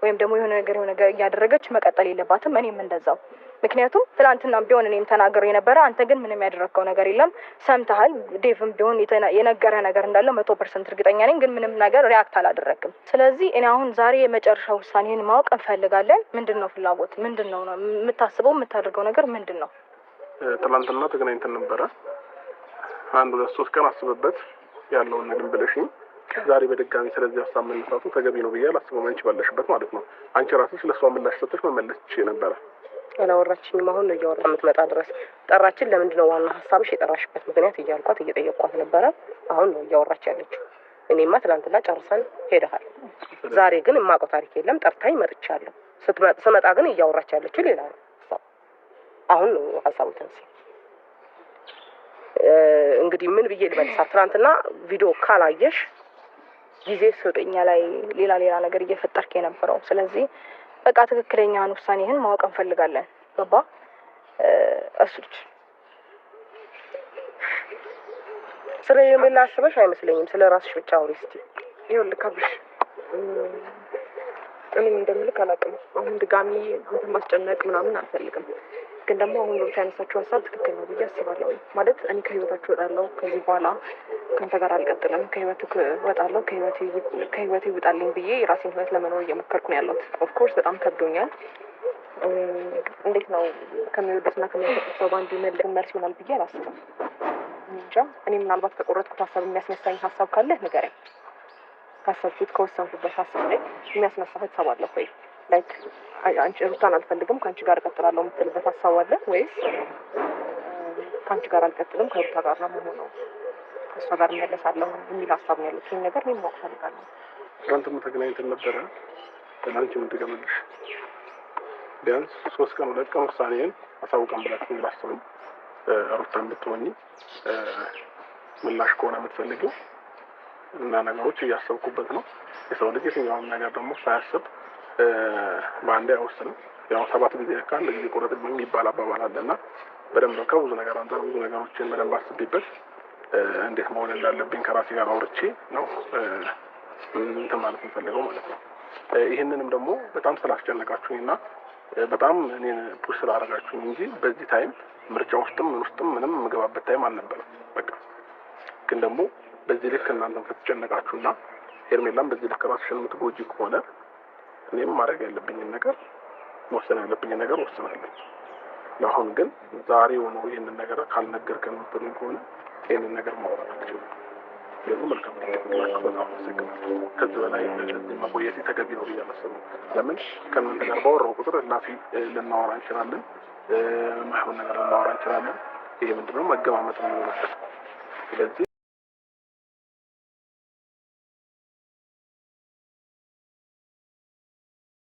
ወይም ደግሞ የሆነ ነገር እያደረገች መቀጠል የለባትም። እኔም እንደዛው። ምክንያቱም ትላንትና ቢሆን እኔም ተናገሩ የነበረ አንተ ግን ምንም ያደረግከው ነገር የለም ሰምተሃል። ዴቭም ቢሆን የነገረ ነገር እንዳለ 100% እርግጠኛ ነኝ፣ ግን ምንም ነገር ሪያክት አላደረግም። ስለዚህ እኔ አሁን ዛሬ የመጨረሻ ውሳኔን ማወቅ እንፈልጋለን። ምንድነው ፍላጎት? ምንድነው የምታስበው? የምታደርገው ነገር ምንድነው? ትላንትና ተገናኝተን ነበረ። 1-2-3 ቀን አስበበት ያለውን ነገር ብለሽኝ ዛሬ በድጋሚ ስለዚህ ሀሳብ መነሳቱ ተገቢ ነው ብዬ አላስብም። አንቺ ባለሽበት ማለት ነው። አንቺ ራስሽ ለሷ ምላሽ ሰጥተሽ መመለስ ትችይ ነበረ። አላወራችኝም። አሁን ነው እያወራ የምትመጣ ድረስ ጠራችን። ለምንድን ነው ዋና ሀሳብሽ የጠራሽበት ምክንያት እያልኳት እየጠየቅኳት ነበረ። አሁን ነው እያወራች ያለችው። እኔማ ትላንትና ጨርሰን ሄደሃል። ዛሬ ግን የማውቀው ታሪክ የለም። ጠርታኝ መጥቻለሁ። ስመጣ ግን እያወራች ያለችው ሌላ ነው። አሁን ነው ሀሳቡ ተነሳ። እንግዲህ ምን ብዬ ልመልሳት? ትናንትና ቪዲዮ ካላየሽ ጊዜ ስጡኛ ላይ ሌላ ነገር እየፈጠርክ የነበረው። ስለዚህ በቃ ትክክለኛውን ውሳኔህን ማወቅ እንፈልጋለን። ገባ? እሱች ስለ ሄርሜላ አስበሽ አይመስለኝም። ስለ ራስሽ ብቻ አውሪ እስቲ። ይኸውልህ ካብሽ እኔም እንደምልክ አላውቅም። አሁን ድጋሚ አንተን ማስጨነቅ ምናምን አልፈልግም። ግን ደግሞ አሁን ነው ያነሳችው ሀሳብ ትክክል ነው ብዬ አስባለሁ። ማለት እኔ ከህይወታችሁ እወጣለሁ። ከዚህ በኋላ ከአንተ ጋር አልቀጥልም። ከህይወትህ እወጣለሁ። ከህይወቴ ይውጣልኝ ብዬ የራሴን ህይወት ለመኖር እየሞከርኩ ነው ያለሁት። ኦፍኮርስ በጣም ከብዶኛል። እንዴት ነው ከሚወዱትና ከሚያፈቅሩት ሰው ባንድ መልስ ይሆናል ብዬ አላስብም። እንጃ። እኔ ምናልባት ከቆረጥኩት ሀሳብ የሚያስነሳኝ ሀሳብ ካለ ንገረኝ። ካሰብኩት ከወሰንኩበት ሀሳብ ላይ የሚያስነሳ ሀሳብ አለ ወይ? ላይክ አንቺ ሩታን አልፈልግም ከአንቺ ጋር እቀጥላለሁ የምትልበት ሀሳብ አለ ወይስ ከአንቺ ጋር አልቀጥልም ከሩታ ጋር ነው የምሆነው ከእሷ ጋር እመለሳለሁ የሚል ሀሳብ ነው ያለው? ይህን ነገር እኔም ማወቅ እፈልጋለሁ። ትናንትም ተገናኝተን ነበረ። አንቺ ምን ትገመልሽ? ቢያንስ 3 ቀን 2 ቀን ውሳኔን አሳውቀን ብላችሁ ብላስብም ሩታን ብትሆኚ ምላሽ ከሆነ የምትፈልጊው እና ነገሮች እያሰብኩበት ነው። የሰው ልጅ የትኛውም ነገር ደግሞ ሳያስብ በአንዴ አይወስንም። ያው 7 ጊዜ ካለ ጊዜ ቆረጥ የሚባል አባባል አለና በደንብ ከብዙ ነገር አንፃር ብዙ ነገሮችን በደንብ አስቤበት እንዴት መሆን እንዳለብኝ ከራሴ ጋር አውርቼ ነው እንትን ማለት የምፈልገው ማለት ነው። ይህንንም ደግሞ በጣም ስላስጨነቃችሁኝና በጣም እኔን ፑሽ ስላደረጋችሁኝ እንጂ በዚህ ታይም ምርጫ ውስጥም ምን ውስጥም ምንም የምገባበት ታይም አልነበረም። በቃ ግን ደግሞ በዚህ ልክ እናንተም ከተጨነቃችሁና ሄርሜላም በዚህ ልክ ራስሽን የምትጎጂ ከሆነ እኔም ማድረግ ያለብኝን ነገር መወሰን ያለብኝን ነገር ወስናለሁ። አሁን ግን ዛሬው ነው ይህንን ነገር ካልነገርከን ብትሉኝ ከሆነ ይህንን ነገር ማውራት አልችልም። ግን መልካም በጣም አመሰግናለሁ። ከዚህ በላይ እዚህ መቆየት ተገቢ ነው ብዬ አላስብም። ለምን ከእናንተ ጋር ባወራሁ ቁጥር እላፊ ልናወራ እንችላለን፣ ማይሆን ነገር ልናወራ እንችላለን። ይሄ ምንድነው መገማመጥ ነው ማለት ነው። ስለዚህ